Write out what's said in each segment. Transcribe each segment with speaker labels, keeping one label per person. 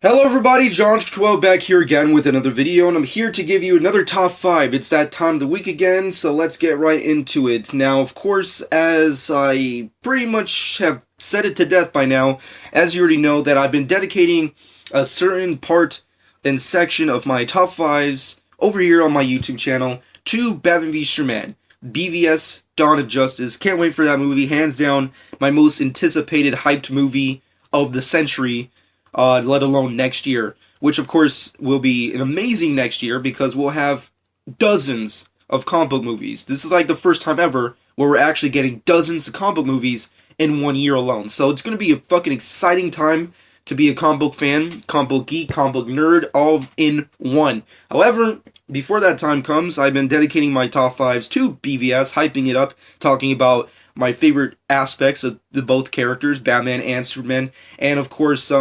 Speaker 1: Hello everybody, John12 back here again with another video, and I'm here to give you another top 5. It's that time of the week again, so let's get right into it. Now, of course, as I pretty much have said it to death by now, as you already know, that I've been dedicating a certain part and section of my top 5s over here on my YouTube channel to Batman v Superman. BVS, Dawn of Justice. Can't wait for that movie. Hands down, my most anticipated, hyped movie of the century. Let alone next year, which of course will be an amazing next year because we'll have dozens of comic book movies. This is like the first time ever where we're actually getting dozens of comic book movies in 1 year alone. So it's going to be a fucking exciting time to be a comic book fan, comic book geek, comic book nerd, all in one. However, before that time comes, I've been dedicating my top 5s to BVS, hyping it up, talking about my favorite aspects of both characters, Batman and Superman, and of course,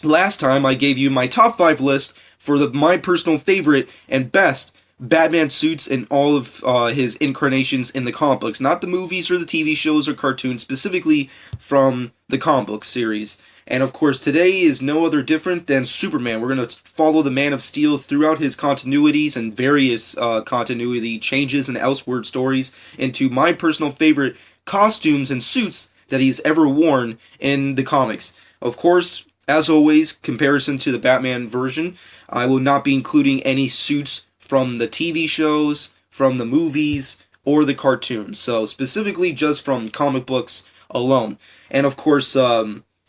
Speaker 1: last time I gave you my top 5 list for my personal favorite and best Batman suits in all of his incarnations in the comic books, not the movies or the TV shows or cartoons, specifically from the comic book series. And of course, today is no other different than Superman. We're going to follow the Man of Steel throughout his continuities and various continuity changes and Elseworld stories into my personal favorite costumes and suits that he's ever worn in the comics. Of course, as always, comparison to the Batman version, I will not be including any suits from the TV shows, from the movies, or the cartoons. So specifically just from comic books alone. And of course,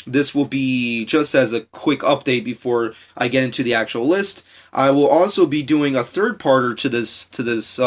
Speaker 1: this will be just as a quick update before I get into the actual list. I will also be doing a third-parter to this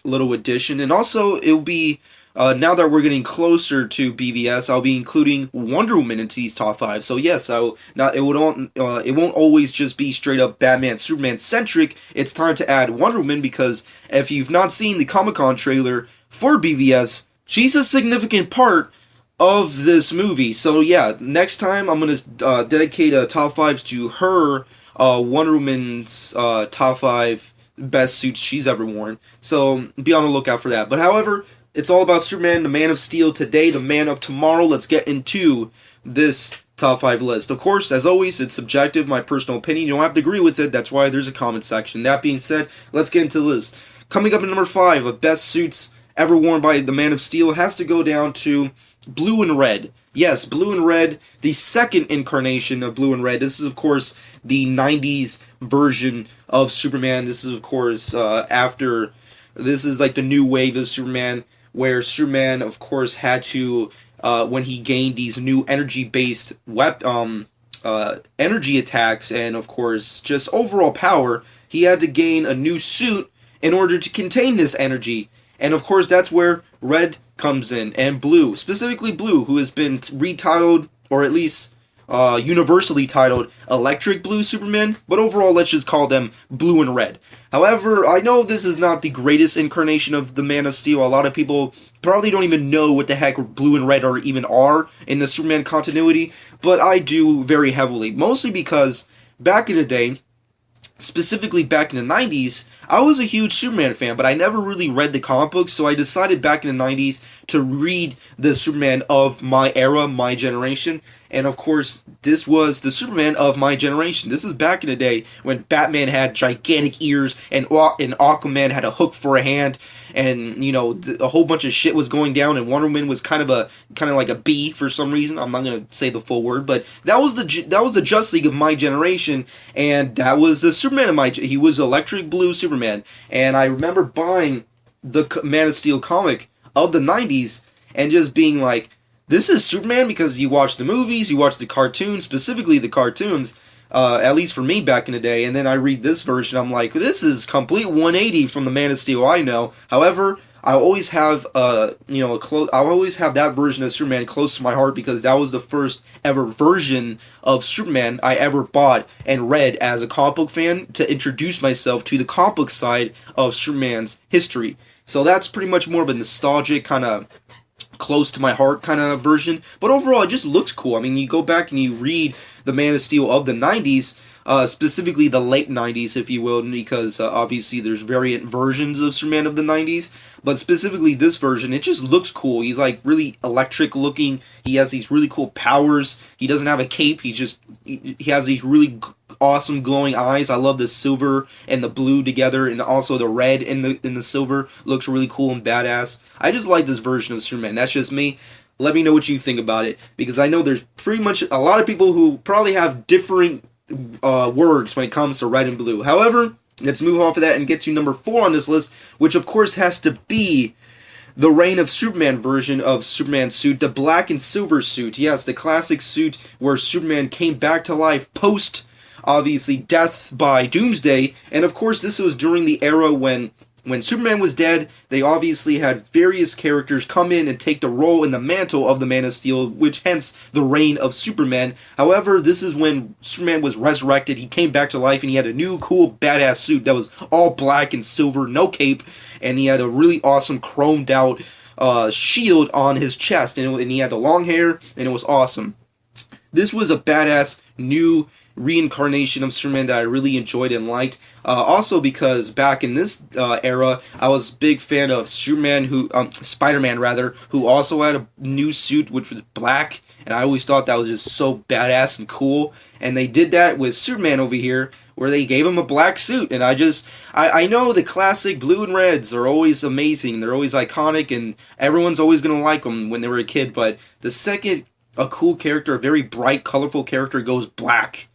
Speaker 1: little addition, and also it will be now that we're getting closer to BVS, I'll be including Wonder Woman into these top 5. So yes, it won't always just be straight up Batman Superman centric. It's time to add Wonder Woman because if you've not seen the Comic-Con trailer for BVS, she's a significant part of this movie. So yeah, next time I'm gonna dedicate a top 5s to her, Wonder Woman's top 5 best suits she's ever worn. So be on the lookout for that. But however, it's all about Superman, the Man of Steel today, the Man of tomorrow. Let's get into this top 5 list. Of course, as always, it's subjective, my personal opinion. You don't have to agree with it. That's why there's a comment section. That being said, let's get into the list. Coming up at number 5 of best suits ever worn by the Man of Steel has to go down to Blue and Red. Yes, Blue and Red, the second incarnation of Blue and Red. This is, of course, the 90s version of Superman. This is, of course, this is like the new wave of Superman, where Superman, of course, had to, when he gained these new energy-based energy attacks and, of course, just overall power, he had to gain a new suit in order to contain this energy. And, of course, that's where Red comes in, and Blue, specifically Blue, who has been retitled, or at least universally titled Electric Blue Superman, but overall let's just call them Blue and Red. However, I know this is not the greatest incarnation of the Man of Steel. A lot of people probably don't even know what the heck Blue and Red even are in the Superman continuity, but I do very heavily, mostly because back in the day, specifically back in the 90s, I was a huge Superman fan, but I never really read the comic books, so I decided back in the 90s to read the Superman of my era, my generation, and of course, this was the Superman of my generation. This is back in the day when Batman had gigantic ears, and Aquaman had a hook for a hand, and, you know, a whole bunch of shit was going down, and Wonder Woman was kind of like a bee for some reason. I'm not going to say the full word, but that was the Justice League of my generation, and that was the Superman of he was Electric Blue Superman, and I remember buying the Man of Steel comic of the 90s, and just being like, this is Superman, because you watch the movies, you watch the cartoons, specifically the cartoons, at least for me back in the day, and then I read this version, I'm like, this is complete 180 from the Man of Steel I know. However, I always have I always have that version of Superman close to my heart because that was the first ever version of Superman I ever bought and read as a comic book fan to introduce myself to the comic book side of Superman's history. So that's pretty much more of a nostalgic kind of close to my heart kind of version. But overall, it just looks cool. I mean, you go back and you read the Man of Steel of the 90s, specifically the late 90s, if you will, because obviously there's variant versions of Superman of the 90s, but specifically this version, it just looks cool. He's like really electric looking. He has these really cool powers. He doesn't have a cape. He has these really awesome glowing eyes. I love the silver and the blue together, and also the red in the silver looks really cool and badass. I just like this version of Superman. That's just me. Let me know what you think about it, because I know there's pretty much a lot of people who probably have different words when it comes to red and blue. However, let's move off of that and get to number 4 on this list, which of course has to be the Reign of Superman version of Superman's suit, the black and silver suit. Yes, the classic suit where Superman came back to life post, obviously, death by Doomsday. And of course, this was during the era when Superman was dead. They obviously had various characters come in and take the role in the mantle of the Man of Steel, which hence the Reign of Superman. However, this is when Superman was resurrected. He came back to life, and he had a new, cool, badass suit that was all black and silver, no cape, and he had a really awesome chromed out shield on his chest, and he had the long hair, and it was awesome. This was a badass new reincarnation of Superman that I really enjoyed and liked. Also because back in this era, I was a big fan of Spider-Man rather, who also had a new suit which was black, and I always thought that was just so badass and cool. And they did that with Superman over here, where they gave him a black suit, and I know the classic blue and reds are always amazing, they're always iconic, and everyone's always gonna like them when they were a kid, but the second a cool character, a very bright, colorful character goes black,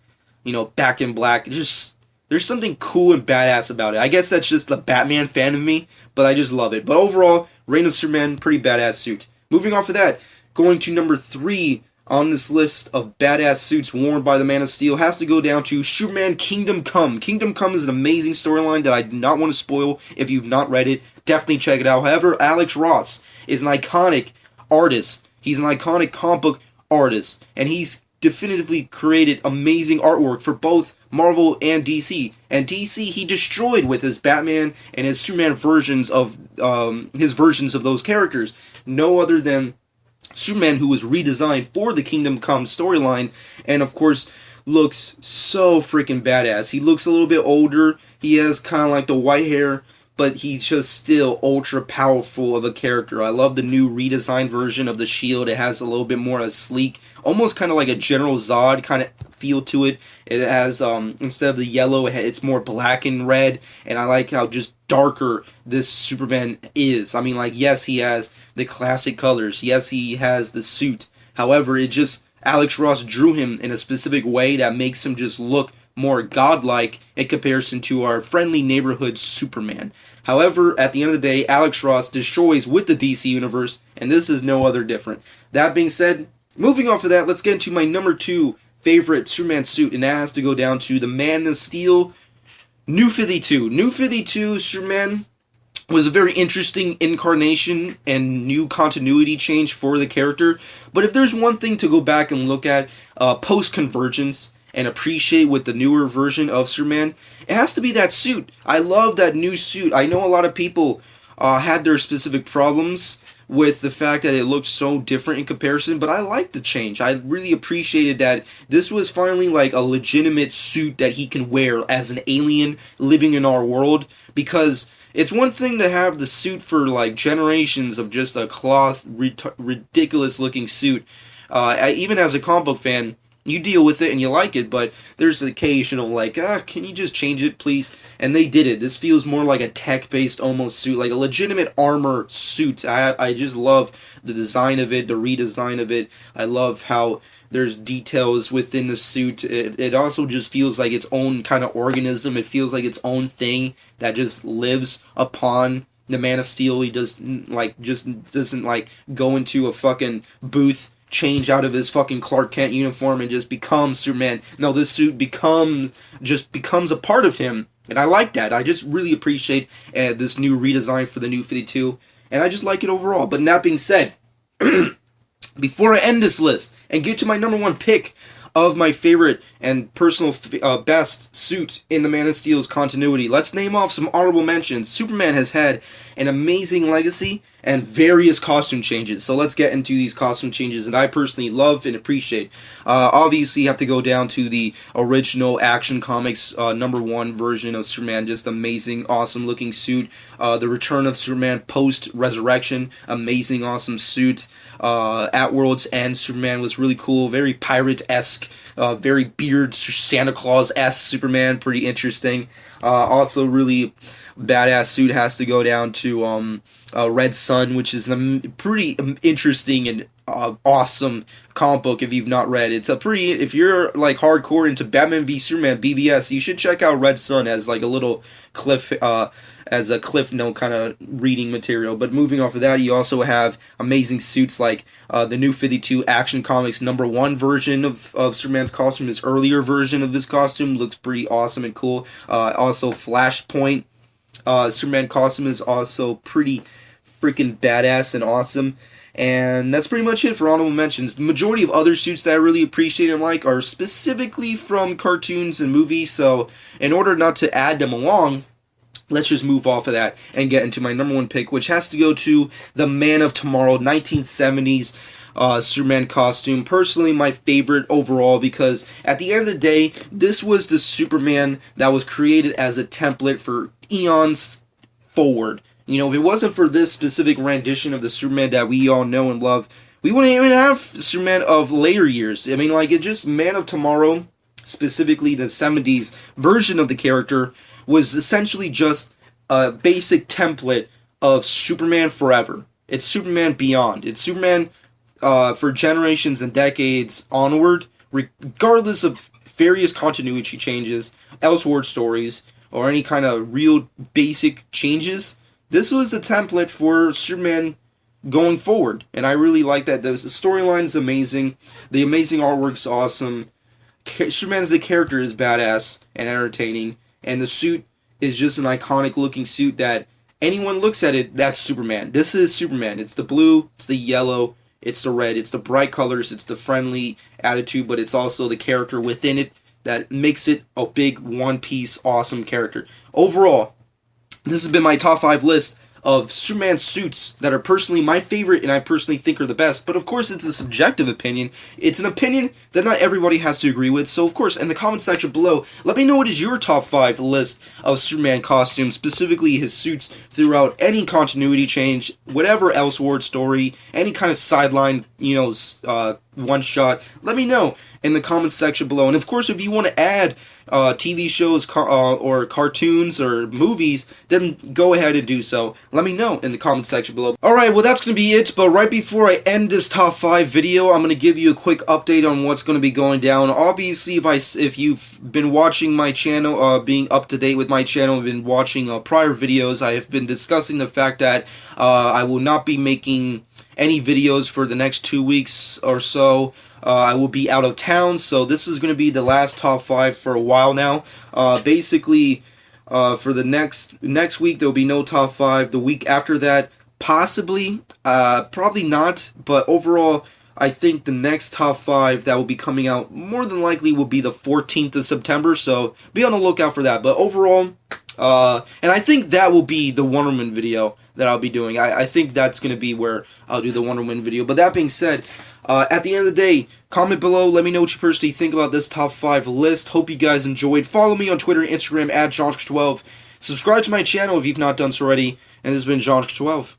Speaker 1: back in black, there's something cool and badass about it. I guess that's just the Batman fan of me, but I just love it. But overall, Reign of Superman, pretty badass suit. Moving off of that, going to number 3 on this list of badass suits worn by the Man of Steel has to go down to Superman Kingdom Come. Kingdom Come is an amazing storyline that I do not want to spoil. If you've not read it, definitely check it out. However, Alex Ross is an iconic artist. He's an iconic comic book artist, and he's definitively created amazing artwork for both Marvel and DC. And DC he destroyed with his Batman and his Superman versions of those characters. No other than Superman, who was redesigned for the Kingdom Come storyline, and of course looks so freaking badass. He looks a little bit older. He has kind of like the white hair, but he's just still ultra powerful of a character. I love the new redesigned version of the shield. It has a little bit more of a sleek, almost kind of like a General Zod kind of feel to it. It has, instead of the yellow, it's more black and red, and I like how just darker this Superman is. I mean, like, yes, he has the classic colors. Yes, he has the suit. However, Alex Ross drew him in a specific way that makes him just look more godlike in comparison to our friendly neighborhood Superman. However, at the end of the day, Alex Ross destroys with the DC Universe, and this is no other different. That being said, moving off of that, let's get into my number 2 favorite Superman suit, and that has to go down to the Man of Steel New 52. New 52 Superman was a very interesting incarnation and new continuity change for the character, but if there's one thing to go back and look at post-convergence and appreciate with the newer version of Superman, it has to be that suit. I love that new suit. I know a lot of people had their specific problems with the fact that it looked so different in comparison, but I like the change. I really appreciated that this was finally like a legitimate suit that he can wear as an alien living in our world, because it's one thing to have the suit for like generations of just a cloth, ridiculous looking suit. Even as a comic book fan, you deal with it and you like it, but there's occasional like, can you just change it, please? And they did it. This feels more like a tech-based almost suit, like a legitimate armor suit. I just love the design of it, the redesign of it. I love how there's details within the suit. It also just feels like its own kind of organism. It feels like its own thing that just lives upon the Man of Steel. He doesn't go into a fucking booth, change out of his fucking Clark Kent uniform, and just become Superman. No, this suit becomes a part of him, and I like that. I just really appreciate this new redesign for the New 52, and I just like it overall. But that being said, before I end this list and get to my number 1 pick of my favorite and personal best suit in the Man of Steel's continuity, let's name off some honorable mentions. Superman has had an amazing legacy, and various costume changes. So let's get into these costume changes that I personally love and appreciate. Obviously, you have to go down to the original Action Comics #1 version of Superman. Just amazing, awesome looking suit. The Return of Superman post-resurrection, amazing, awesome suit. At World's End, Superman was really cool, very pirate-esque, very beard Santa Claus-esque Superman, pretty interesting. Also really badass suit has to go down to Red Sun, which is a pretty interesting and awesome comic book if you've not read. It's a pretty, if you're like hardcore into Batman v Superman BVS, you should check out Red Sun as like a little cliff note kind of reading material. But moving off of that, you also have amazing suits like the New 52 Action Comics #1 version of Superman's costume. His earlier version of his costume looks pretty awesome and cool. Also Flashpoint Superman costume is also pretty freaking badass and awesome. And that's pretty much it for honorable mentions. The majority of other suits that I really appreciate and like are specifically from cartoons and movies, so in order not to add them along, let's just move off of that and get into my #1 pick, which has to go to the Man of Tomorrow 1970s Superman costume. Personally, my favorite overall, because at the end of the day, this was the Superman that was created as a template for eons forward. You know, if it wasn't for this specific rendition of the Superman that we all know and love, we wouldn't even have Superman of later years. I mean, like, it just, Man of Tomorrow, specifically the 70s version of the character, was essentially just a basic template of Superman forever. It's Superman beyond. It's Superman for generations and decades onward, regardless of various continuity changes, Elseworld stories, or any kind of real basic changes. This was the template for Superman going forward, and I really like that. The storyline is amazing, the amazing artwork's awesome, Superman as a character is badass and entertaining, and the suit is just an iconic looking suit that anyone looks at it, that's Superman. This is Superman. It's the blue, it's the yellow, it's the red, it's the bright colors, it's the friendly attitude, but it's also the character within it that makes it a big one-piece awesome character. Overall, this has been my top 5 list of Superman suits that are personally my favorite and I personally think are the best. But of course, it's a subjective opinion. It's an opinion that not everybody has to agree with. So of course, in the comment section below, let me know what is your top 5 list of Superman costumes, specifically his suits throughout any continuity change, whatever Elseworld story, any kind of sideline, one shot. Let me know in the comment section below. And of course, if you want to add TV shows or cartoons or movies, then go ahead and do so. Let me know in the comment section below. Alright, well that's going to be it, but right before I end this top 5 video, I'm going to give you a quick update on what's going to be going down. Obviously, if you've been watching my channel, being up to date with my channel, been watching prior videos, I have been discussing the fact that I will not be making any videos for the next 2 weeks or so. I will be out of town, so this is going to be the last top 5 for a while now. Basically, for the next week, there will be no top 5. The week after that, possibly, probably not, but overall, I think the next top 5 that will be coming out more than likely will be the 14th of September, so be on the lookout for that. But overall, and I think that will be the Wonder Woman video that I'll be doing. I think that's going to be where I'll do the Wonder Woman video. But that being said, at the end of the day, comment below, let me know what you personally think about this top 5 list. Hope you guys enjoyed. Follow me on Twitter and Instagram at JohnSk12. Subscribe to my channel if you've not done so already. And this has been JohnSk12.